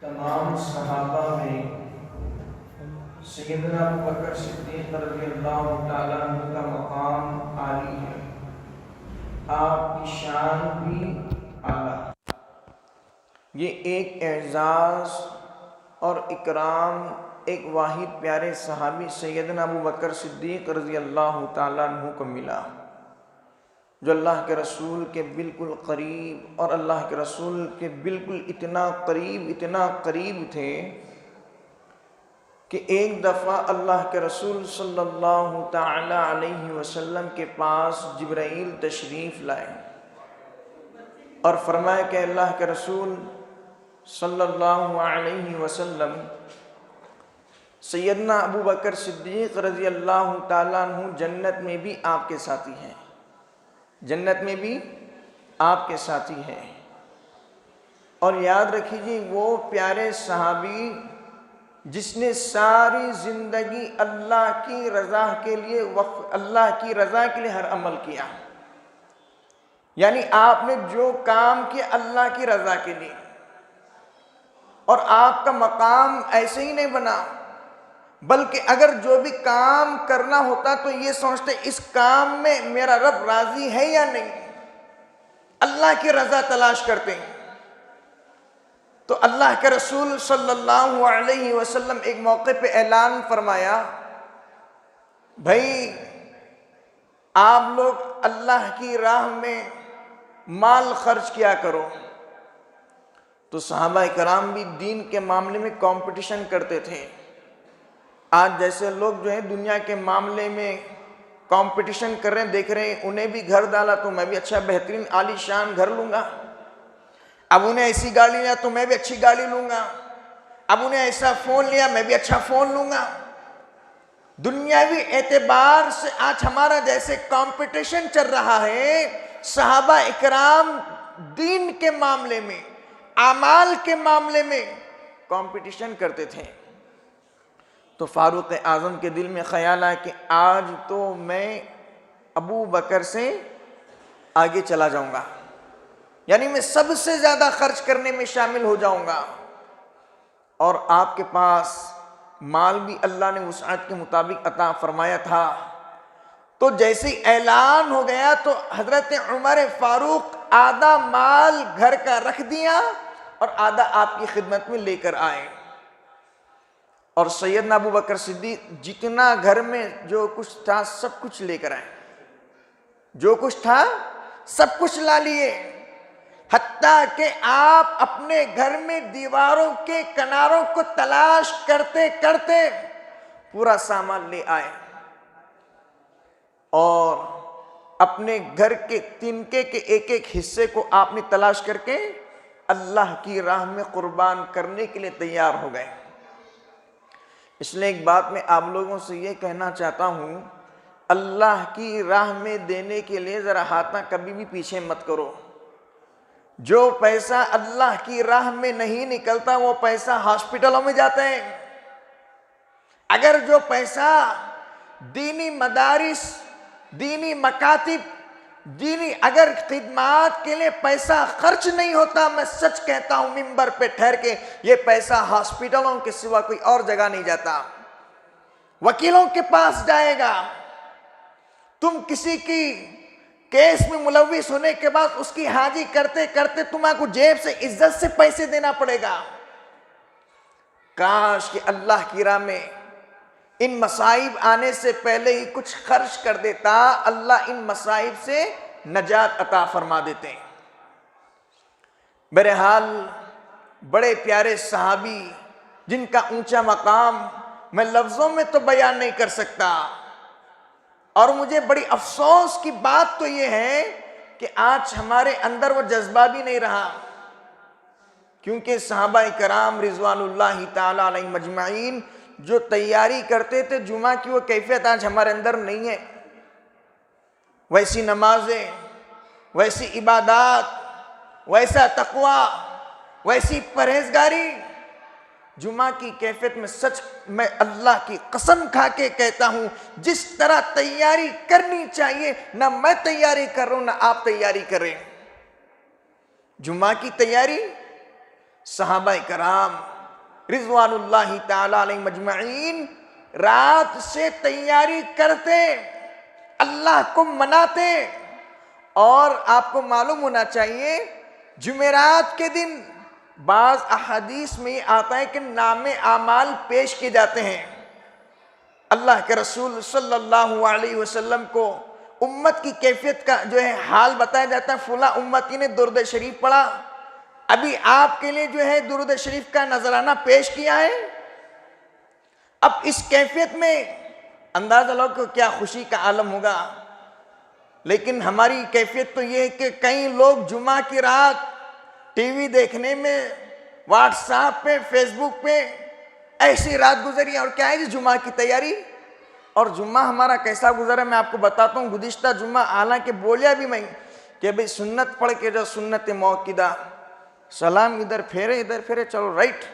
तमाम सहाबा में सैयदना अबू बकर सिद्दीक़ रज़ियल्लाहु ताला अन्हु का मकाम आली है, आपकी शान भी आला। ये एक एजाज़ और इकराम एक वाहिद प्यारे सहाबी सैयदना अबू बकर सिद्दीक़ रज़ियल्लाहु ताला अन्हु को मिला, जो अल्लाह के रसूल के बिल्कुल करीब और अल्लाह के रसूल के बिल्कुल इतना करीब थे कि एक दफ़ा अल्लाह के रसूल सल्लल्लाहु ताला अलैहि वसल्लम के पास जिब्राईल तशरीफ़ लाए और फरमाया कि अल्लाह के रसूल सल्लल्लाहु अलैहि वसल्लम सैयदना अबू बकर सिद्दीक़ रज़ियल्लाहु ताला अन्हु जन्नत में भी आपके साथी हैं, जन्नत में भी आपके साथी हैं। और याद रखिए वो प्यारे सहाबी जिसने सारी ज़िंदगी अल्लाह की रज़ा के लिए अल्लाह की रज़ा के लिए हर अमल किया, यानी आपने जो काम किया अल्लाह की रज़ा के लिए, और आपका मकाम ऐसे ही नहीं बना बल्कि अगर जो भी काम करना होता तो ये सोचते इस काम में मेरा रब राज़ी है या नहीं, अल्लाह की रज़ा तलाश करते हैं। तो अल्लाह के रसूल सल्लल्लाहु अलैहि वसल्लम एक मौके पे ऐलान फरमाया, भाई आप लोग अल्लाह की राह में माल खर्च किया करो। तो सहाबा कराम भी दीन के मामले में कंपटीशन करते थे। आज जैसे लोग जो है दुनिया के मामले में कंपटीशन कर रहे हैं, देख रहे हैं, उन्हें भी घर डाला तो मैं भी अच्छा बेहतरीन आलीशान घर लूंगा, अब उन्हें ऐसी गाड़ी लिया तो मैं भी अच्छी गाड़ी लूंगा, अब उन्हें ऐसा फ़ोन लिया मैं भी अच्छा फ़ोन लूंगा। दुनियावी एतबार से आज हमारा जैसे कंपटीशन चल रहा है, सहाबा इकराम दीन के मामले में, आमाल के मामले में कंपटीशन करते थे। तो फारूक आज़म के दिल में ख्याल आया कि आज तो मैं अबू बकर से आगे चला जाऊंगा, यानी मैं सबसे ज़्यादा खर्च करने में शामिल हो जाऊंगा। और आपके पास माल भी अल्लाह ने वुसअत के मुताबिक अता फरमाया था। तो जैसे ही ऐलान हो गया तो हज़रत उमर फारूक आधा माल घर का रख दिया और आधा आपकी खिदमत में लेकर आए। और सैयदना अबू बकर सिद्दीक़ जितना घर में जो कुछ था सब कुछ लेकर आए, जो कुछ था सब कुछ ला लिए, हत्ता कि आप अपने घर में दीवारों के किनारों को तलाश करते करते पूरा सामान ले आए और अपने घर के तिनके के एक एक हिस्से को आपने तलाश करके अल्लाह की राह में कुर्बान करने के लिए तैयार हो गए। इसलिए एक बात मैं आप लोगों से ये कहना चाहता हूँ, अल्लाह की राह में देने के लिए ज़रा हाथ कभी भी पीछे मत करो। जो पैसा अल्लाह की राह में नहीं निकलता वो पैसा हॉस्पिटलों में जाता है। अगर जो पैसा दीनी मदारिस, दीनी मकातिब, दीनी अगर खिदमात के लिए पैसा खर्च नहीं होता, मैं सच कहता हूं मिंबर पे ठहर के, ये पैसा हॉस्पिटलों के सिवा कोई और जगह नहीं जाता, वकीलों के पास जाएगा। तुम किसी की केस में मुलविस होने के बाद उसकी हाजिरी करते करते तुम्हारे जेब से इज्जत से पैसे देना पड़ेगा। काश कि अल्लाह की राह में इन मसाइब आने से पहले ही कुछ खर्च कर देता, अल्लाह इन मसाइब से नजात अता फरमा देते। बहरहाल बड़े प्यारे सहाबी जिनका ऊंचा मकाम मैं लफ्जों में तो बयान नहीं कर सकता। और मुझे बड़ी अफसोस की बात तो ये है कि आज हमारे अंदर वो जज्बा भी नहीं रहा, क्योंकि सहाबा कराम रिज़वानुल्लाहि ताला अलैहिम मजमाइन जो तैयारी करते थे जुमा की, वो कैफियत आज हमारे अंदर नहीं है। वैसी नमाजें, वैसी इबादत, वैसा तकवा, वैसी परहेजगारी, जुमा की कैफियत में सच मैं अल्लाह की कसम खा के कहता हूं, जिस तरह तैयारी करनी चाहिए ना मैं तैयारी कर रहा हूं ना आप तैयारी कर रहे हैं। जुमा की तैयारी सहाबा कराम रिजवानुल्लाहि ताला अलैहिम अजमईन रात से तैयारी करते, अल्लाह को मनाते। और आपको मालूम होना चाहिए जुमेरात के दिन बाज अहादीस में आता है कि नामे आमाल पेश किए जाते हैं। अल्लाह के रसूल सल्लल्लाहु अलैहि वसल्लम को उम्मत की कैफियत का जो है हाल बताया जाता है, फुला उम्मती ने दुरूद शरीफ पढ़ा, अभी आपके लिए जो है दुरूद शरीफ का नजराना पेश किया है। अब इस कैफियत में अंदाजा लो कि क्या खुशी का आलम होगा। लेकिन हमारी कैफियत तो ये है कि कई लोग जुमा की रात टीवी देखने में, व्हाट्सएप पे, फेसबुक पे ऐसी रात गुजरी। और क्या है जी, जुमा की तैयारी। और जुम्मा हमारा कैसा गुजरा मैं आपको बताता हूँ। गुज़िश्ता जुम्मा हालांकि बोलिया भी मैं कि भाई सुन्नत पढ़ के जो सुन्नत मौक़िदा, सलाम इधर फेरे चलो राइट।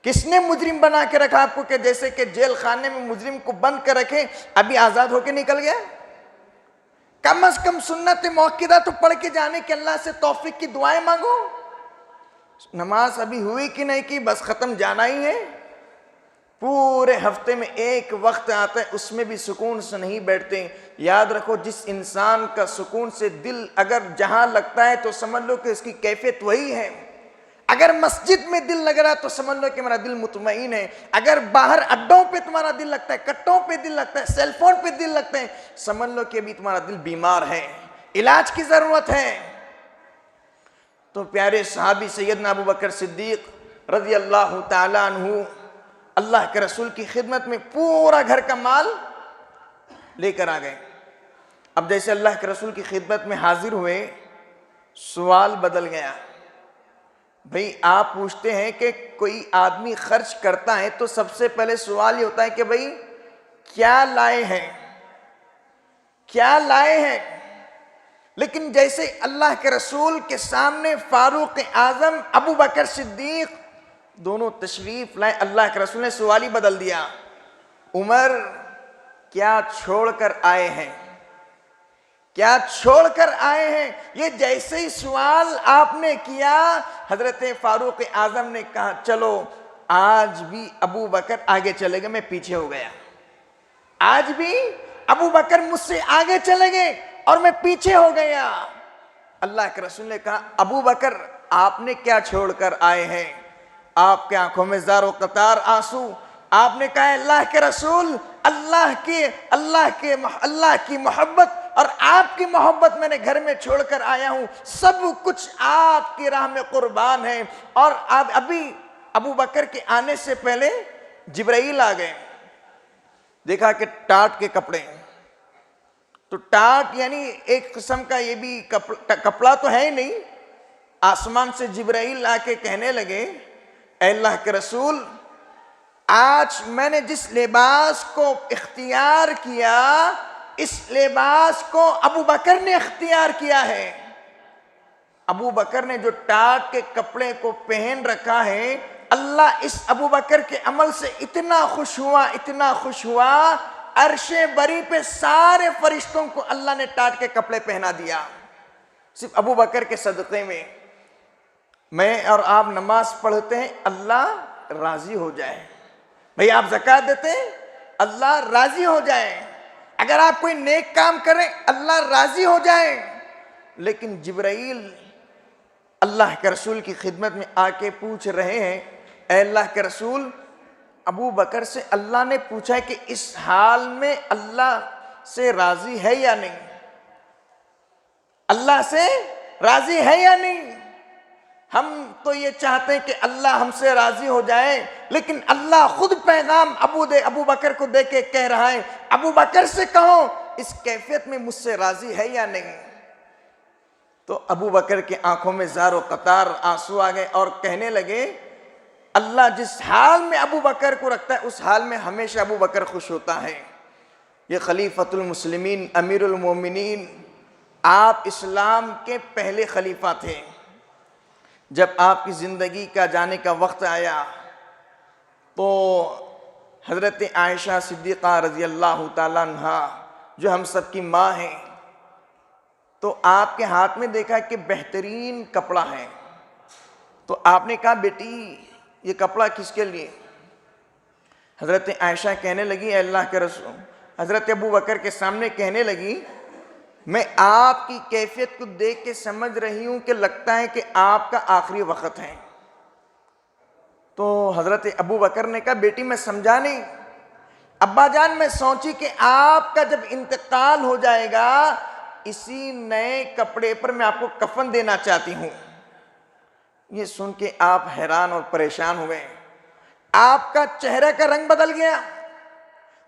किसने मुजरिम बना के रखा आपको कि जैसे कि जेल खाने में मुजरिम को बंद कर रखे, अभी आज़ाद होके निकल गया। कम से कम सुन्नत मौक़िदा तो पढ़ के जाने के अल्लाह से तौफीक की दुआएं मांगो। नमाज अभी हुई कि नहीं की, बस ख़त्म जाना ही है। पूरे हफ्ते में एक वक्त आता है उसमें भी सुकून से नहीं बैठते। याद रखो, जिस इंसान का सुकून से दिल अगर जहां लगता है तो समझ लो कि इसकी कैफियत वही है। अगर मस्जिद में दिल लग रहा है तो समझ लो कि मेरा दिल मुतमईन है। अगर बाहर अड्डों पे तुम्हारा दिल लगता है, कट्टों पे दिल लगता है, सेलफोन पे दिल लगता है, समझ लो कि अभी तुम्हारा दिल बीमार है, इलाज की जरूरत है। तो प्यारे सहाबी सैयदना अबू बकर सिद्दीक रज़ी अल्लाह ताला अन्हु अल्लाह के रसूल की खिदमत में पूरा घर का माल लेकर आ गए। अब जैसे अल्लाह के रसूल की खिदमत में हाजिर हुए, सवाल बदल गया। भाई आप पूछते हैं कि कोई आदमी खर्च करता है तो सबसे पहले सवाल ये होता है कि भाई क्या लाए हैं, क्या लाए हैं। लेकिन जैसे अल्लाह के रसूल के सामने फारूक आजम अबू बकर सिद्दीक दोनों तशरीफ लाए, अल्लाह के रसूल ने सवाल ही बदल दिया। उमर क्या छोड़कर आए हैं, क्या छोड़कर आए हैं। ये जैसे ही सवाल आपने किया, हजरत फारूक आजम ने कहा चलो आज भी अबू बकर आगे चले गए, मैं पीछे हो गया। आज भी अबू बकर मुझसे आगे चले गए और मैं पीछे हो गया। अल्लाह के रसूल ने कहा अबू बकर आपने क्या छोड़कर आए हैं। आपके आंखों में ज़ारो कतार आंसू। आपने कहा अल्लाह के रसूल, अल्लाह की मोहब्बत और आपकी मोहब्बत मैंने घर में छोड़कर आया हूं, सब कुछ आपकी राह में कुर्बान है। और आप अभी अबू बकर के आने से पहले जिब्राइल आ गए। देखा कि टाट के कपड़े, तो टाट यानी एक किस्म का ये भी कपड़ा तो है ही नहीं। आसमान से जिब्राइल आके कहने लगे अल्लाह के रसूल, आज मैंने जिस लिबास को इख्तियार किया, इस लिबास को अबू बकर ने इख्तियार किया है। अबू बकर ने जो टाट के कपड़े को पहन रखा है, अल्लाह इस अबू बकर के अमल से इतना खुश हुआ, इतना खुश हुआ, अर्शे बरी पे सारे फरिश्तों को अल्लाह ने टाट के कपड़े पहना दिया। सिर्फ अबू बकर के सदक़े में मैं और आप नमाज पढ़ते हैं, अल्लाह राजी हो जाए। भाई आप ज़कात देते हैं, अल्लाह राजी हो जाए। अगर आप कोई नेक काम करें, अल्लाह राजी हो जाए। लेकिन जिब्राइल अल्लाह के रसूल की खिदमत में आके पूछ रहे हैं अल्लाह के रसूल, अबू बकर से अल्लाह ने पूछा है कि इस हाल में अल्लाह से राजी है या नहीं, अल्लाह से राजी है या नहीं। हम तो ये चाहते हैं कि अल्लाह हमसे राजी हो जाए, लेकिन अल्लाह खुद पैगाम अबू बकर को दे के कह रहा है अबू बकर से कहो इस कैफियत में मुझसे राजी है या नहीं। तो अबू बकर की आंखों में ज़ारो कतार आंसू आ गए और कहने लगे अल्लाह जिस हाल में अबू बकर को रखता है उस हाल में हमेशा अबू बकर खुश होता है। ये खलीफतुल मुस्लिमीन अमीरुल मोमिनीन, आप इस्लाम के पहले खलीफा थे। जब आपकी ज़िंदगी का जाने का वक्त आया तो हज़रत आयशा सिद्दीक़ा रज़ी अल्लाह ताला अन्हा जो हम सब की माँ हैं, तो आपके हाथ में देखा कि बेहतरीन कपड़ा है। तो आपने कहा बेटी ये कपड़ा किसके लिए? हज़रत आयशा कहने लगी, अल्लाह के रसूल, हज़रत अबू बकर के सामने कहने लगी, मैं आपकी कैफियत को देख के समझ रही हूं कि लगता है कि आपका आखिरी वक्त है। तो हज़रत अबू बकर ने कहा, बेटी मैं समझा नहीं। अब्बा जान मैं सोची कि आपका जब इंतकाल हो जाएगा इसी नए कपड़े पर मैं आपको कफन देना चाहती हूं। ये सुन के आप हैरान और परेशान हुए, आपका चेहरे का रंग बदल गया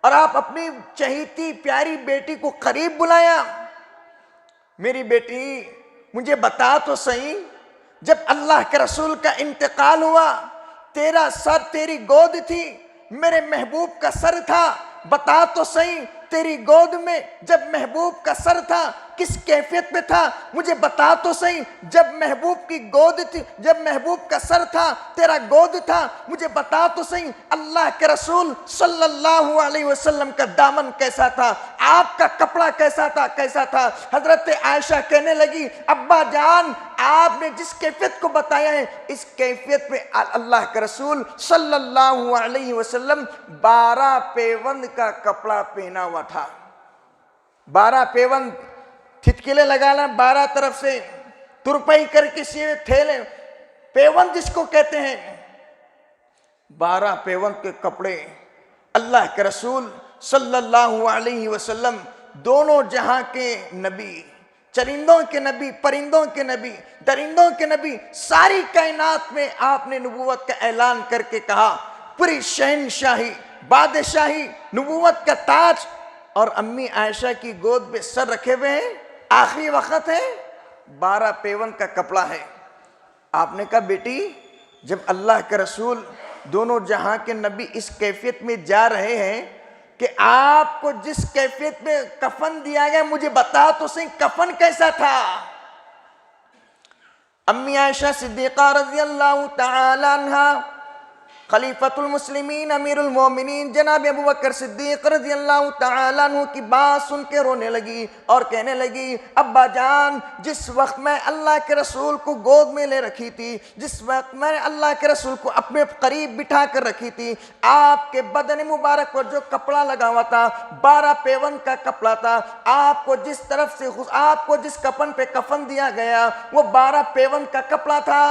और आप अपनी चहीती प्यारी बेटी को करीब बुलाया। मेरी बेटी मुझे बता तो सही, जब अल्लाह के रसूल का इंतकाल हुआ तेरा सर तेरी गोद थी, मेरे महबूब का सर था, बता तो सही तेरी गोद में जब महबूब का सर था किस कैफियत में था, मुझे बता तो सही। जब महबूब की गोद थी, जब महबूब का सर था तेरा गोद था, मुझे बता तो सही अल्लाह के रसूल सल्लल्लाहु अलैहि वसल्लम का दामन कैसा था, आपका कपड़ा कैसा था, कैसा था। हजरत आयशा कहने लगी, अब्बा जान आपने जिस कैफियत को बताया है इस कैफियत में अल्लाह के रसूल सल्लल्लाहु अलैहि वसल्लम 12 पेवंद का कपड़ा पहना हुआ था। 12 पेवंद, थितकिले लगाना 12 तरफ से, तुरपाई करके सीवे थैले, पेवंद जिसको कहते हैं, 12 पेवंद के कपड़े अल्लाह के रसूल सल्लल्लाहु अलैहि वसल्लम, दोनों जहां के नबी, चरिंदों के नबी, परिंदों के नबी, दरिंदों के नबी, सारी कायनात में आपने नबूवत का ऐलान करके कहा, पूरी शहनशाही, बादशाही, नबूवत का ताज, और अम्मी आयशा की गोद में सर रखे हुए हैं, आखिरी वक्त है, 12 पेवन का कपड़ा है। आपने कहा बेटी जब अल्लाह के रसूल दोनों जहां के नबी इस कैफियत में जा रहे हैं कि आपको जिस कैफियत में कफन दिया गया मुझे बता तो सही कफन कैसा था। अम्मी आयशा सिद्दीक़ा रज़ियल्लाहु तआला अन्हा, खलीफतुल मुस्लिमीन अमीरुल मोमिनीन जनाब अबू बकर सिद्दीक़ रज़ियल्लाहु तआला अन्हु की बात सुन के रोने लगी और कहने लगी, अब्बा जान जिस वक्त मैं अल्लाह के रसूल को गोद में ले रखी थी, जिस वक्त मैं अल्लाह के रसूल को अपने करीब बिठा कर रखी थी, आपके बदन मुबारक पर जो कपड़ा लगा हुआ था 12 पेवन का कपड़ा था, आपको जिस तरफ से आपको जिस कफन पे कफन दिया गया वो 12 पेवन का कपड़ा था।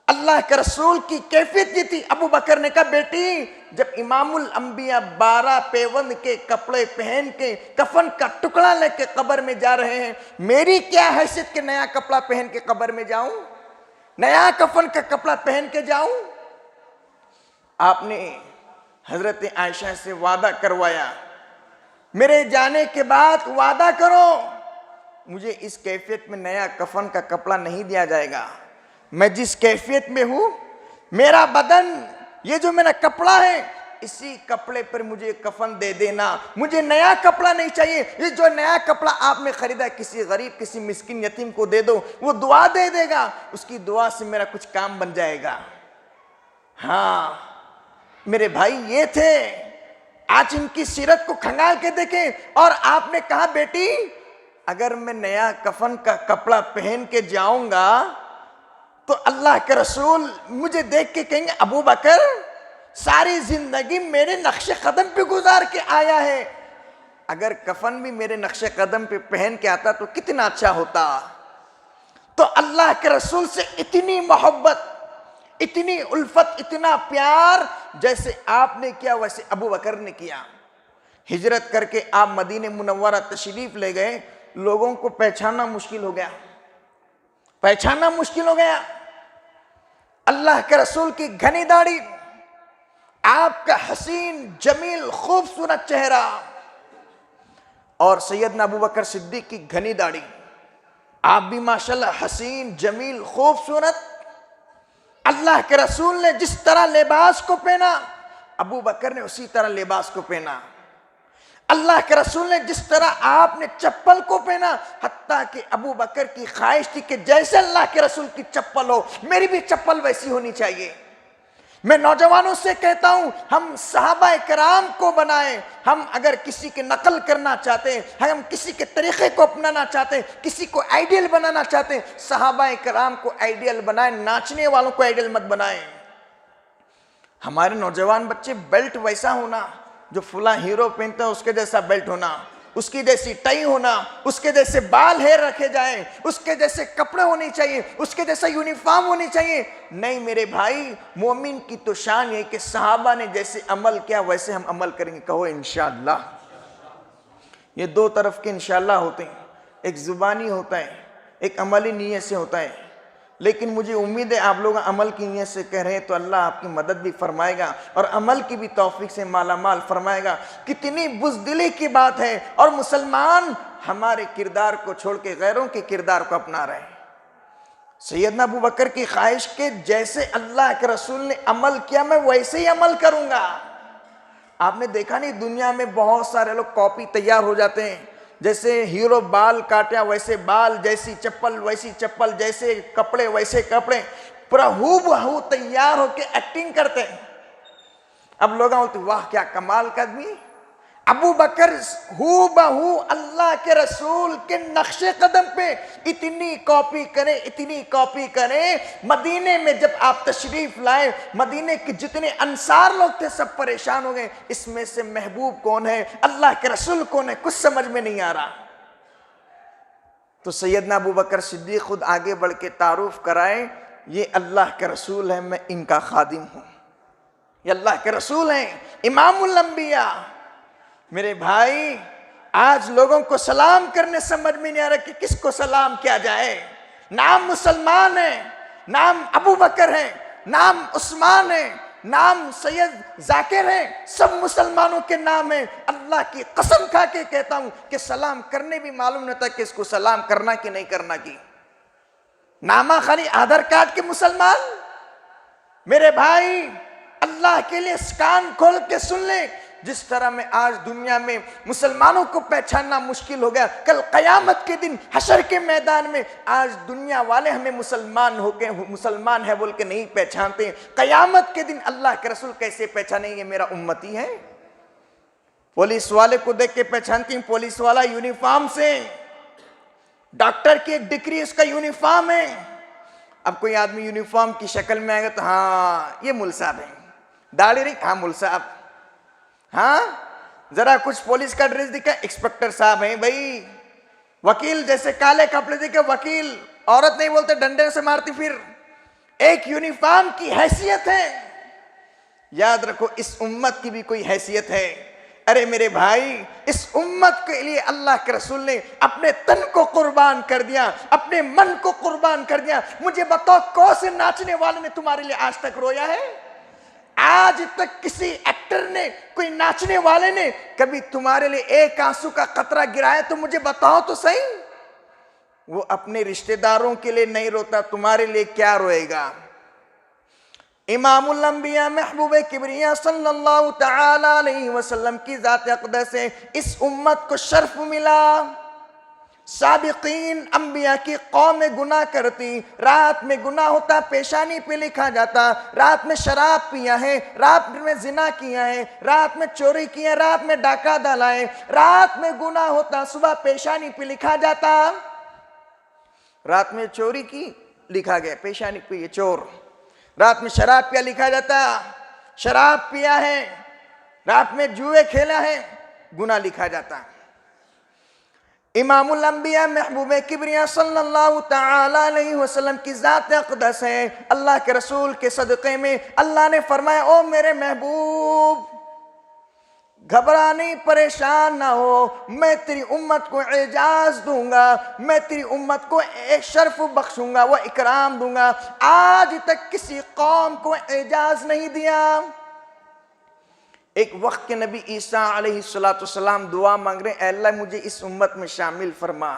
अल्लाह के रसूल की कैफियत ये थी। अबू बकर ने कहा बेटी जब इमामुल अंबिया 12 पेवंद के कपड़े पहन के कफन का टुकड़ा लेके कब्र में जा रहे हैं, मेरी क्या हैसियत कि नया कपड़ा पहन के कब्र में जाऊं, नया कफन का कपड़ा पहन के जाऊं। आपने हजरत आयशा से वादा करवाया, मेरे जाने के बाद वादा करो मुझे इस कैफियत में नया कफन का कपड़ा नहीं दिया जाएगा। मैं जिस कैफियत में हूं, मेरा बदन ये जो मेरा कपड़ा है इसी कपड़े पर मुझे कफन दे देना, मुझे नया कपड़ा नहीं चाहिए। ये जो नया कपड़ा आपने खरीदा किसी गरीब किसी मिस्किन यतीम को दे दो, वो दुआ दे देगा, उसकी दुआ से मेरा कुछ काम बन जाएगा। हाँ मेरे भाई ये थे, आज इनकी सीरत को खंगाल के देखें। और आपने कहा बेटी अगर मैं नया कफन का कपड़ा पहन के जाऊंगा तो अल्लाह के रसूल मुझे देख के कहेंगे अबू बकर सारी जिंदगी मेरे नक्शे कदम पे गुजार के आया है, अगर कफन भी मेरे नक्शे कदम पे पहन के आता तो कितना अच्छा होता। तो अल्लाह के रसूल से इतनी मोहब्बत, इतनी उल्फत, इतना प्यार जैसे आपने किया वैसे अबू बकर ने किया। हिजरत करके आप मदीने मुनव्वरा तशरीफ ले गए, लोगों को पहचानना मुश्किल हो गया, पहचानना मुश्किल हो गया। अल्लाह के रसूल की घनी दाढ़ी, आपका हसीन जमील खूबसूरत चेहरा, और सैयदना अबू बकर सिद्दीक की घनी दाढ़ी, आप भी माशाल्लाह हसीन जमील खूबसूरत। अल्लाह के रसूल ने जिस तरह लिबास को पहना अबू बकर ने उसी तरह लिबास को पहना। अल्लाह के रसूल ने जिस तरह आपने चप्पल को पहना, हत्ता कि अबू बकर की ख्वाहिश थी कि जैसे अल्लाह के रसूल की चप्पल हो मेरी भी चप्पल वैसी होनी चाहिए। मैं नौजवानों से कहता हूं, हम सहाबा कराम को बनाएं। हम अगर किसी की नकल करना चाहते हैं, हम किसी के तरीके को अपनाना चाहते हैं, किसी को आइडियल बनाना चाहते हैं, सहाबा कराम को आइडियल बनाएं, नाचने वालों को आइडियल मत बनाएं। हमारे नौजवान बच्चे बेल्ट वैसा होना जो फुला हीरो पहनता है उसके जैसा बेल्ट होना, उसकी जैसी टाई होना, उसके जैसे बाल हेयर रखे जाएं, उसके जैसे कपड़े होने चाहिए, उसके जैसा यूनिफॉर्म होनी चाहिए। नहीं मेरे भाई, मोमिन की तो शान है कि सहाबा ने जैसे अमल किया वैसे हम अमल करेंगे। कहो इंशाअल्लाह। ये दो तरफ के इंशाअल्लाह होते हैं, एक जुबानी होता है, एक अमली नीयत से होता है। लेकिन मुझे उम्मीद है आप लोग अमल की नीयत से कह रहे हैं तो अल्लाह आपकी मदद भी फरमाएगा और अमल की भी तौफीक से मालामाल फरमाएगा। कितनी बुज़दिली की बात है, और मुसलमान हमारे किरदार को छोड़ के गैरों के किरदार को अपना रहे हैं। सैयदना अबू बकर की ख्वाहिश के जैसे अल्लाह के रसूल ने अमल किया मैं वैसे ही अमल करूंगा। आपने देखा नहीं, दुनिया में बहुत सारे लोग कॉपी तैयार हो जाते हैं, जैसे हीरो बाल काटा वैसे बाल, जैसी चप्पल वैसी चप्पल, जैसे कपड़े वैसे कपड़े, पूरा हूबहू तैयार होके एक्टिंग करते हैं। अब लोग बोलते वाह क्या कमाल का आदमी। अबू बकर हूबहू अल्लाह के रसूल के नक्शे कदम पे इतनी कॉपी करें, इतनी कॉपी करें। मदीने में जब आप तशरीफ लाए, मदीने के जितने अंसार लोग थे सब परेशान हो गए, इसमें से महबूब कौन है, अल्लाह के रसूल कौन है, कुछ समझ में नहीं आ रहा। तो सैयदना अबू बकर सिद्दीक खुद आगे बढ़ के तारुफ कराए, ये अल्लाह के रसूल है, मैं इनका खादिम हूं, ये अल्लाह के रसूल हैं, इमामुल अंबिया। मेरे भाई, आज लोगों को सलाम करने समझ में नहीं आ रहा कि किसको सलाम किया जाए। नाम मुसलमान है, नाम अबू बकर है, नाम उस्मान है, नाम सैयद जाकिर है, सब मुसलमानों के नाम है। अल्लाह की कसम खा के कहता हूं कि सलाम करने भी मालूम नहीं था कि इसको सलाम करना कि नहीं करना की। नामा खाली आधार कार्ड के मुसलमान। मेरे भाई, अल्लाह के लिए कान खोल के सुन ले, जिस तरह में आज दुनिया में मुसलमानों को पहचानना मुश्किल हो गया, कल कयामत के दिन हशर के मैदान में आज दुनिया वाले हमें मुसलमान होके मुसलमान है बोल के नहीं पहचानते। कयामत के दिन अल्लाह के रसूल कैसे पहचानेंगे मेरा उम्मती है। पुलिस वाले को देख के पहचानती हूं, पुलिस वाला यूनिफॉर्म से, डॉक्टर की एक डिग्री उसका यूनिफॉर्म है। अब कोई आदमी यूनिफॉर्म की शक्ल में आएगा तो हाँ ये मुल साहब है, दाढ़ी रही हाँ मुल साहब, हाँ जरा कुछ पुलिस का ड्रेस दिखा इंस्पेक्टर साहब हैं भाई, वकील जैसे काले कपड़े दिखे वकील, औरत नहीं बोलते डंडे से मारती फिर। एक यूनिफॉर्म की हैसियत है, याद रखो इस उम्मत की भी कोई हैसियत है। अरे मेरे भाई, इस उम्मत के लिए अल्लाह के रसूल ने अपने तन को कुर्बान कर दिया, अपने मन को कुर्बान कर दिया। मुझे बताओ कौन से नाचने वाले ने तुम्हारे लिए आज तक रोया है? आज तक किसी एक्टर ने, कोई नाचने वाले ने कभी तुम्हारे लिए एक आंसू का कतरा गिराया तो मुझे बताओ तो सही। वो अपने रिश्तेदारों के लिए नहीं रोता, तुम्हारे लिए क्या रोएगा। इमामुल अंबिया महबूब किबरिया सल्लल्लाहु तआला अलैहि वसल्लम की ज़ात अक़दस से इस उम्मत को शर्फ मिला। साबिकीन अंबिया की कौम में गुनाह करती, रात में गुनाह होता पेशानी पे लिखा जाता, रात में शराब पिया है, रात में जिना किया है, रात में चोरी किया, रात में डाका डाला है, रात में गुनाह होता सुबह पेशानी पे लिखा जाता। रात में चोरी की लिखा गया पेशानी पे ये चोर, रात में शराब पिया लिखा जाता, शराब पिया है, रात में जुए खेला है, गुनाह लिखा जाता। इमामुल अंबिया महबूब किबरिया सल्लल्लाहु तआला अलैहि वसल्लम की ज़ात अक़दस है। अल्लाह के रसूल के सदक़े में अल्लाह ने फरमाया, ओ मेरे महबूब घबरा नहीं, परेशान ना हो, मैं तेरी उम्मत को एजाज दूंगा, मैं तेरी उम्मत को एक शर्फ बख्शूंगा, वो इकराम दूंगा। आज तक किसी कौम को एजाज नहीं दिया। एक वक्त के नबी ईसा अलैहिस्सलाम दुआ मांग रहे, अल्लाह मुझे इस उम्मत में शामिल फरमा।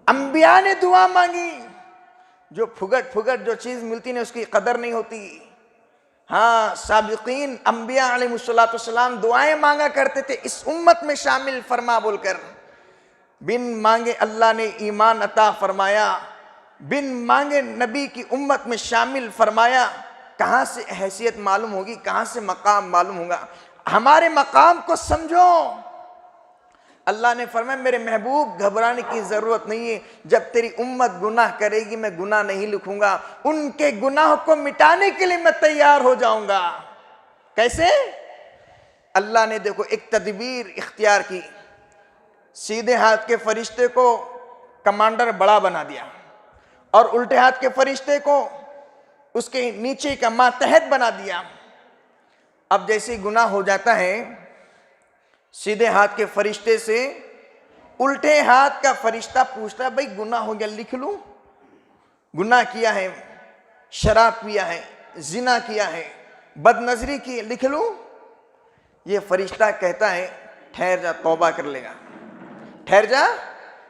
अंबिया ने दुआ मांगी, जो फुगट फुगट जो चीज मिलती नहीं उसकी कदर नहीं होती। हाँ, साबिकीन अंबिया अलैहिस्सलाम दुआएं मांगा करते थे, इस उम्मत में शामिल फरमा बोलकर। बिन मांगे अल्लाह ने ईमान अता फरमाया, बिन मांगे नबी की उम्मत में शामिल फरमाया। कहाँ से हैसियत मालूम होगी, कहाँ से मकाम मालूम होगा। हमारे मकाम को समझो। अल्लाह ने फरमाया मेरे महबूब घबराने की जरूरत नहीं है, जब तेरी उम्मत गुनाह करेगी मैं गुनाह नहीं लिखूंगा, उनके गुनाह को मिटाने के लिए मैं तैयार हो जाऊंगा। कैसे? अल्लाह ने देखो एक तदबीर इख्तियार की, सीधे हाथ के फरिश्ते को कमांडर बड़ा बना दिया और उल्टे हाथ के फरिश्ते को उसके नीचे का मातहत बना दिया। अब जैसे गुनाह हो जाता है, सीधे हाथ के फरिश्ते से उल्टे हाथ का फरिश्ता पूछता है भाई गुनाह हो गया, लिख लूं? गुनाह किया है, शराब पिया है, जिना किया है, बदनजरी की, लिख लूं? ये फरिश्ता कहता है ठहर जा, तौबा कर लेगा। ठहर जा,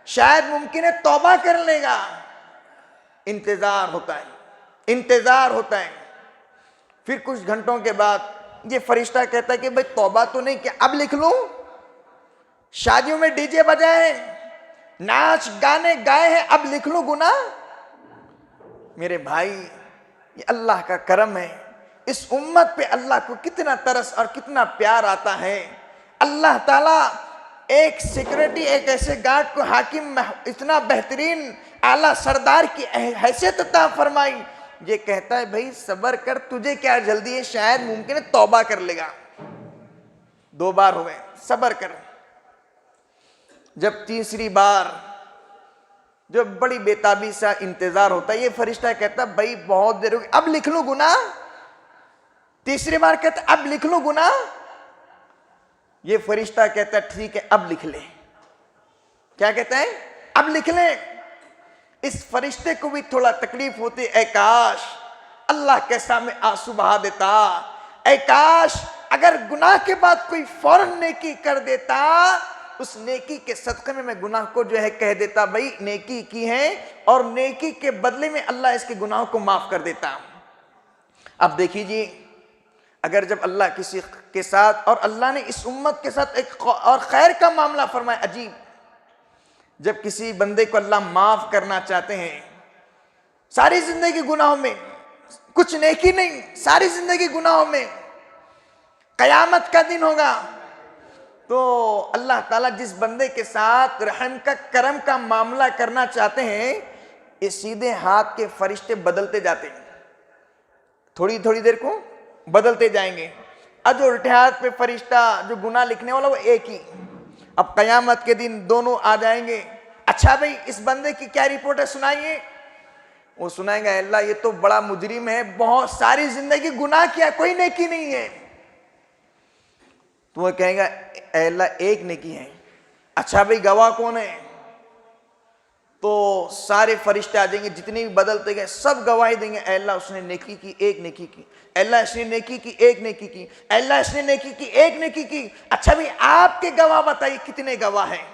शायद मुमकिन है तौबा कर लेगा। इंतजार होता है, इंतजार होता है। फिर कुछ घंटों के बाद ये फरिश्ता कहता है कि भाई तौबा तो नहीं किया, अब लिख लूं? शादियों में डीजे बजाए, नाच गाने गाए हैं, अब लिख लूं गुनाह? मेरे भाई, ये अल्लाह का करम है। इस उम्मत पे अल्लाह को कितना तरस और कितना प्यार आता है। अल्लाह ताला एक सिक्योरिटी, एक ऐसे गार्ड को हाकिम, इतना बेहतरीन आला सरदार की हैसियत अता फरमाई। ये कहता है भाई सबर कर, तुझे क्या जल्दी है, शायद मुमकिन है तौबा कर लेगा। 2 बार हो गए, सबर कर। जब तीसरी बार, जो बड़ी बेताबी सा इंतजार होता है, ये फरिश्ता कहता है भाई बहुत देर हो गई, अब लिख लूं गुनाह? तीसरी बार कहता अब लिख लूं गुनाह? ये फरिश्ता कहता है ठीक है अब लिख ले। क्या कहता है? अब लिख ले। इस फरिश्ते को भी थोड़ा तकलीफ होती, ऐ काश अल्लाह के सामने आंसू बहा देता, ऐ काश अगर गुनाह के बाद कोई फौरन नेकी कर देता, उस नेकी के सदक़े में मैं गुनाह को जो है कह देता भाई नेकी की है, और नेकी के बदले में अल्लाह इसके गुनाहों को माफ कर देता। अब देखिए, अगर जब अल्लाह किसी के साथ, और अल्लाह ने इस उम्मत के साथ एक और खैर का मामला फरमाया अजीब, जब किसी बंदे को अल्लाह माफ करना चाहते हैं, सारी जिंदगी गुनाहों में, कुछ नेकी नहीं, सारी जिंदगी गुनाहों में, कयामत का दिन होगा तो अल्लाह ताला जिस बंदे के साथ रहम का करम का मामला करना चाहते हैं, ये सीधे हाथ के फरिश्ते बदलते जाते हैं, थोड़ी थोड़ी देर को बदलते जाएंगे। अब जो उल्टे हाथ पे फरिश्ता जो गुनाह लिखने वाला वो एक ही, अब कयामत के दिन दोनों आ जाएंगे। अच्छा भाई इस बंदे की क्या रिपोर्ट है, सुनाइए। वो सुनाएंगे अल्लाह ये तो बड़ा मुजरिम है, बहुत सारी जिंदगी गुनाह किया, कोई नेकी नहीं है। तो वो कहेगा अल्लाह एक नेकी है। अच्छा भाई गवाह कौन है? तो सारे फरिश्ते आ जाएंगे, जितने भी बदलते गए सब गवाही देंगे अल्लाह उसने नेकी की, एक नेकी की, अल्लाह इसने नेकी की, एक नेकी की, अल्लाह इसने नेकी की, एक नेकी की। अच्छा भाई आपके गवाह बताइए कितने गवाह हैं?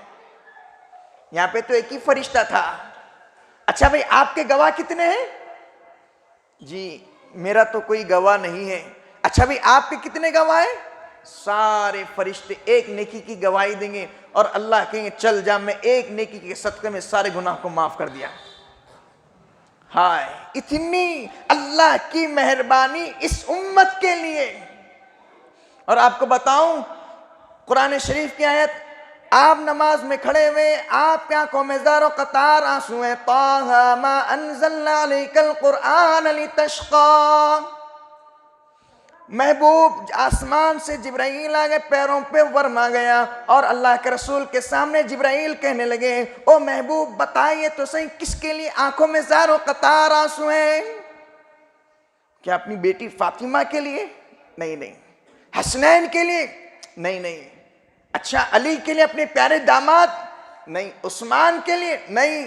यहां पे तो एक ही फरिश्ता था। अच्छा भाई आपके गवाह कितने हैं? जी मेरा तो कोई गवाह नहीं है। अच्छा भाई आपके कितने गवाह हैं? सारे फरिश्ते एक नेकी की गवाही देंगे और अल्लाह कहेंगे चल जा, मैं एक नेकी के सदक़े में सारे गुनाह को माफ कर दिया। हाय इतनी अल्लाह की मेहरबानी इस उम्मत के लिए। और आपको बताऊं कुरान शरीफ की आयत, आप नमाज में खड़े हुए, आपकी आंखों में ज़ारो कतार आंसू है, ताहा मा अंज़लना अलैकल कुरआन लितश्क़ा। महबूब आसमान से जिब्राइल आ गए, पैरों पे वर्मा गया और अल्लाह के रसूल के सामने जिब्राइल कहने लगे ओ महबूब बताइए तो सही किसके लिए आंखों में ज़ारो कतार आंसू हैं? क्या अपनी बेटी फातिमा के लिए? नहीं नहीं। हसनैन के लिए? नहीं नहीं। अच्छा अली के लिए, अपने प्यारे दामाद? नहीं। उस्मान के लिए? नहीं।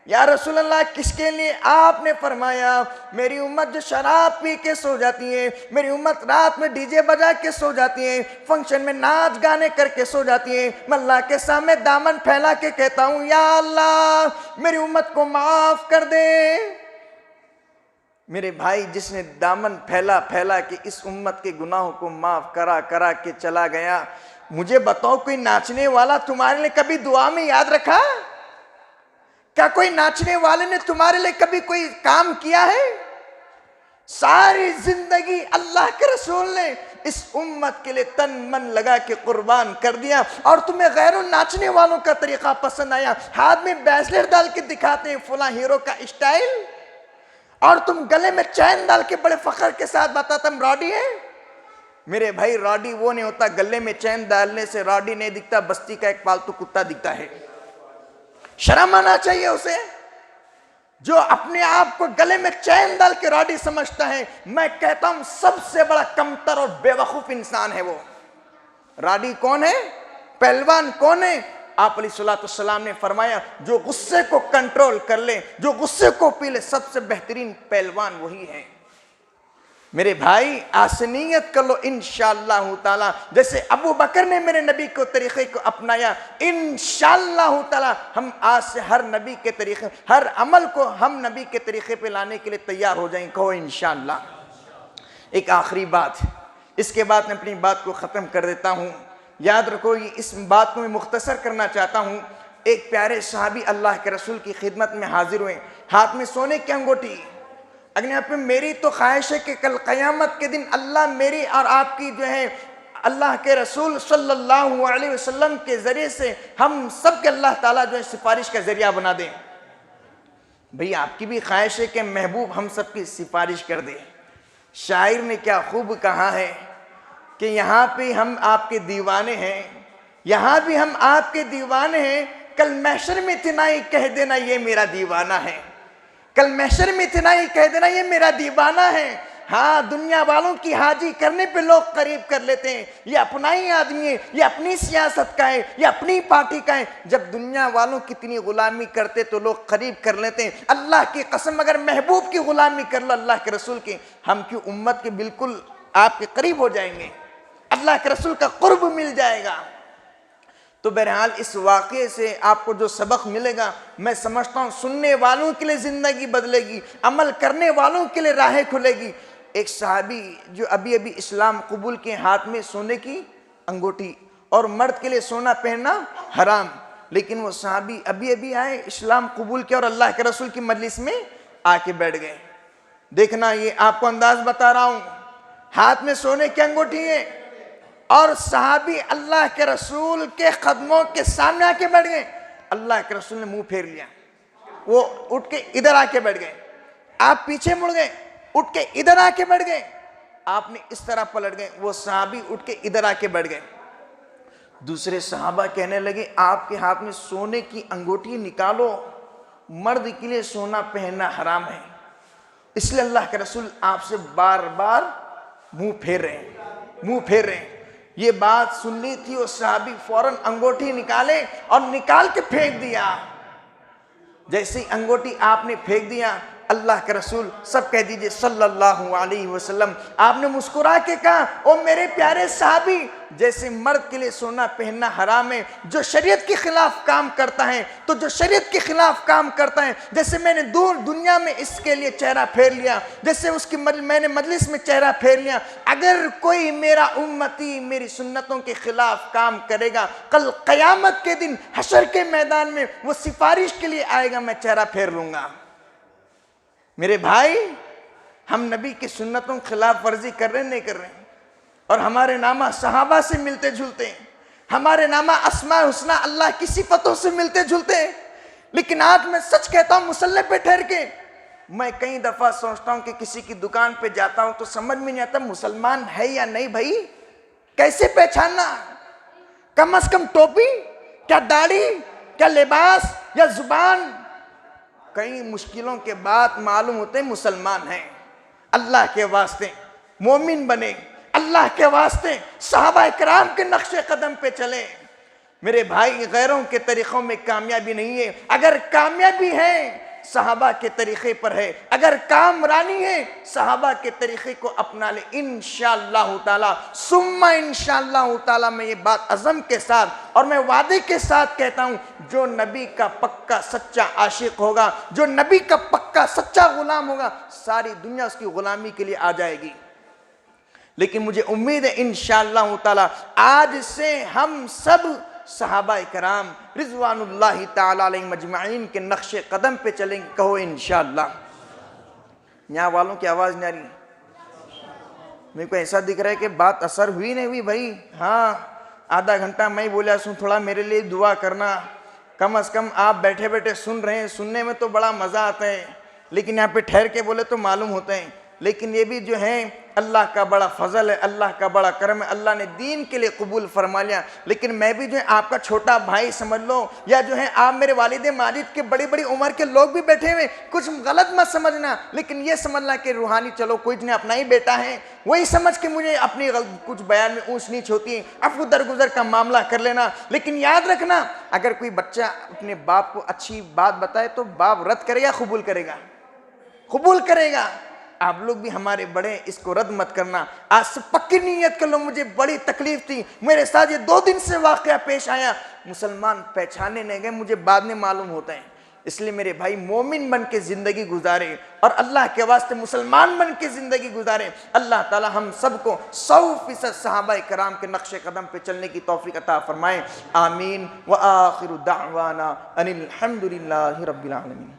या रसूल अल्लाह किसके लिए? आपने फरमाया मेरी उम्मत जो शराब पी के सो जाती है, मेरी उम्मत रात में डीजे बजा के सो जाती है, फंक्शन में नाच गाने करके सो जाती है, मैं अल्लाह के सामने दामन फैला के कहता हूँ या अल्लाह मेरी उम्मत को माफ कर दे। मेरे भाई जिसने दामन फैला फैला के इस उम्मत के गुनाहों को माफ करा करा के चला गया, मुझे बताओ कोई नाचने वाला तुम्हारे लिए कभी दुआ में याद रखा? क्या कोई नाचने वाले ने तुम्हारे लिए कभी कोई काम किया है? सारी जिंदगी अल्लाह के रसूल ने इस उम्मत के लिए तन मन लगा के कुर्बान कर दिया, और तुम्हें गैरों नाचने वालों का तरीका पसंद आया, हाथ में ब्रेसलेट डाल के दिखाते हैं फला हीरो का स्टाइल, और तुम गले में चैन डाल के बड़े फख्र के साथ बताते हम रॉडी हैं। मेरे भाई रॉडी वो नहीं होता, गले में चैन डालने से रॉडी नहीं दिखता, बस्ती का एक पालतू कुत्ता दिखता है। शर्म आना चाहिए उसे जो अपने आप को गले में चैन डाल के रॉडी समझता है। मैं कहता हूं सबसे बड़ा कमतर और बेवकूफ इंसान है वो। रॉडी कौन है? पहलवान कौन है? आप अलैहिस्सलाम ने फरमाया जो गुस्से को कंट्रोल कर ले, जो गुस्से को पी ले, सबसे बेहतरीन पहलवान वही है। मेरे भाई आसनियत कर लो इंशाअल्लाह ताला, जैसे अबू बकर ने मेरे नबी को तरीके को अपनाया, इंशाअल्लाह ताला हम आज से हर नबी के तरीके, हर अमल को हम नबी के तरीके पे लाने के लिए तैयार हो जाएंगे। कहो इंशाअल्लाह। एक आखिरी बात, इसके बाद मैं अपनी बात को ख़त्म कर देता हूँ। याद रखो, इस बात को मैं मुख्तसर करना चाहता हूँ। एक प्यारे सहाबी अल्लाह के रसूल की खिदमत में हाजिर हुए, हाथ में सोने की अंगूठी। अगले पे मेरी तो ख्वाहिश है कि कल क़यामत के दिन अल्लाह मेरी और आपकी जो है अल्लाह के रसूल सल्लल्लाहु अलैहि वसल्लम के ज़रिए से हम सब के अल्लाह ताला जो है सिफारिश का ज़रिया बना दें। भाई आपकी भी ख्वाहिश है कि महबूब हम सब की सिफारिश कर दे। शायर ने क्या खूब कहा है कि यहाँ पे हम आपके दीवाने हैं, यहाँ भी हम आपके दीवाने हैं, कल महशर में इतना ही कह देना ये मेरा दीवाना है, कल महशर में इतना ही कह देना ये मेरा दीवाना है। हाँ, दुनिया वालों की हाजी करने पे लोग करीब कर लेते हैं, ये अपना ही आदमी है, ये अपनी सियासत का है, ये अपनी पार्टी का है। जब दुनिया वालों की इतनी गुलामी करते तो लोग करीब कर लेते हैं। अल्लाह की कसम, अगर महबूब की गुलामी कर लो, अल्लाह के रसूल की, हम की उम्मत के बिल्कुल आपके करीब हो जाएंगे, अल्लाह के रसूल का कुर्ब मिल जाएगा। तो बहरहाल इस वाक़े से आपको जो सबक मिलेगा, मैं समझता हूँ सुनने वालों के लिए ज़िंदगी बदलेगी, अमल करने वालों के लिए राहें खुलेगी। एक सहाबी जो अभी अभी इस्लाम कबूल के, हाथ में सोने की अंगूठी, और मर्द के लिए सोना पहनना हराम, लेकिन वो सहाबी अभी अभी आए, इस्लाम कबूल किया और अल्लाह के रसूल की मजलिस में आके बैठ गए। देखना, ये आपको अंदाज बता रहा हूँ, हाथ में सोने की अंगूठी है और सहाबी अल्लाह के रसूल के कदमों के सामने आके बैठ गए। अल्लाह के रसूल ने मुंह फेर लिया, वो उठ के इधर आके बैठ गए, आप पीछे मुड़ गए, उठ के इधर आके बैठ गए, आपने इस तरह पलट गए, वो सहाबी उठ के इधर आके बैठ गए। दूसरे सहाबा कहने लगे आपके हाथ में सोने की अंगूठी निकालो, मर्द के लिए सोना पहनना हराम है, इसलिए अल्लाह के रसूल आपसे बार बार मुंह फेर रहे हैं, मुंह फेर रहे हैं। ये बात सुननी थी, वो सहाबी फौरन अंगूठी निकाले और निकाल के फेंक दिया। जैसे ही अंगूठी आपने फेंक दिया, अल्लाह के रसूल, सब कह दीजिए सल्लल्लाहु अलैहि वसल्लम, आपने मुस्कुरा के कहा, ओ मेरे प्यारे सहाबी, जैसे मर्द के लिए सोना पहनना हराम है, जो शरीयत के खिलाफ काम करता है, तो जो शरीयत के खिलाफ काम करता है, जैसे मैंने दूर दुनिया में इसके लिए चेहरा फेर लिया, जैसे उसकी मैंने मजलिस में चेहरा फेर लिया, अगर कोई मेरा उम्मती मेरी सुन्नतों के खिलाफ काम करेगा, कल क़यामत के दिन हशर के मैदान में वो सिफारिश के लिए आएगा, मैं चेहरा फेर लूंगा। मेरे भाई, हम नबी की सुन्नतों के खिलाफ वर्जी कर रहे नहीं कर रहे, और हमारे नामा सहाबा से मिलते जुलते हैं, हमारे नामा अस्मा हुस्ना अल्लाह की सिफतों से मिलते जुलते हैं। लेकिन आज मैं सच कहता हूँ, मुसल्ले पे ठहर के मैं कई दफा सोचता हूँ कि किसी की दुकान पे जाता हूँ तो समझ में नहीं आता मुसलमान है या नहीं। भाई कैसे पहचानना? कम से कम टोपी, क्या दाढ़ी, क्या लिबास या जुबान, कई मुश्किलों के बाद मालूम होते हैं मुसलमान हैं। अल्लाह के वास्ते मोमिन बने, अल्लाह के वास्ते सहाबा इकराम के नक्शे कदम पे चले। मेरे भाई, गैरों के तरीक़ों में कामयाबी नहीं है, अगर कामयाबी है सहाबा के तरीक़े पर है, अगर कामरानी है सहाबा के तरीक़े को अपना ले, इंशाअल्लाह ताला सुम्मा इंशाअल्लाह ताला। मैं ये बात अज़म के साथ और मैं वादे के साथ कहता हूँ, जो नबी का पक्का सच्चा आशिक होगा, जो नबी का पक्का सच्चा गुलाम होगा, सारी दुनिया उसकी गुलामी के लिए आ जाएगी। लेकिन मुझे उम्मीद है इंशाअल्लाह ताला आज से हम सब सहाबा इकराम रिज़वानुल्लाहि ताला अलैहिम अजमाइन के नक्शे कदम पे चलेंगे। कहो इंशाअल्लाह। यहाँ वालों की आवाज़ नहीं आ रही? मेरे को ऐसा दिख रहा है कि बात असर हुई नहीं हुई भाई। हाँ, आधा घंटा मैं बोला सुन, थोड़ा मेरे लिए दुआ करना। कम से कम आप बैठे बैठे सुन रहे हैं, सुनने में तो बड़ा मज़ा आता है, लेकिन यहाँ पे ठहर के बोले तो मालूम होते हैं। लेकिन ये भी जो है अल्लाह का बड़ा फजल है, अल्लाह का बड़ा करम है, अल्लाह ने दीन के लिए कबूल फरमा लिया। लेकिन मैं भी जो है आपका छोटा भाई समझ लो, या जो है आप मेरे वालिद माजिद के बड़ी बड़ी उम्र के लोग भी बैठे हुए, कुछ गलत मत समझना, लेकिन ये समझना कि रूहानी चलो कोई ने अपना ही बेटा है, वही समझ के मुझे अपनी कुछ बयान में ऊंच नीच होती है, अफू दरगुजर का मामला कर लेना। लेकिन याद रखना, अगर कोई बच्चा अपने बाप को अच्छी बात बताए तो बाप रद्द करेगा, कबूल करेगा? कबूल करेगा। आप लोग भी हमारे बड़े, इसको रद्द मत करना। आज से पक्की नीयत कर लो। मुझे बड़ी तकलीफ थी, मेरे साथ ये 2 दिन से वाकया पेश आया। मुसलमान पहचाने नहीं गए, मुझे बाद में मालूम होता है। इसलिए मेरे भाई मोमिन बन के जिंदगी गुजारे और अल्लाह के वास्ते मुसलमान बन के जिंदगी गुजारे। अल्लाह ताला हम सबको 100% सहाबा कराम के नक्शे कदम पे चलने की तौफीक अता फरमाए। आमीन व आखिरु दावाना अनिल हम्दुलिल्लाहि रब्बिल आलमीन।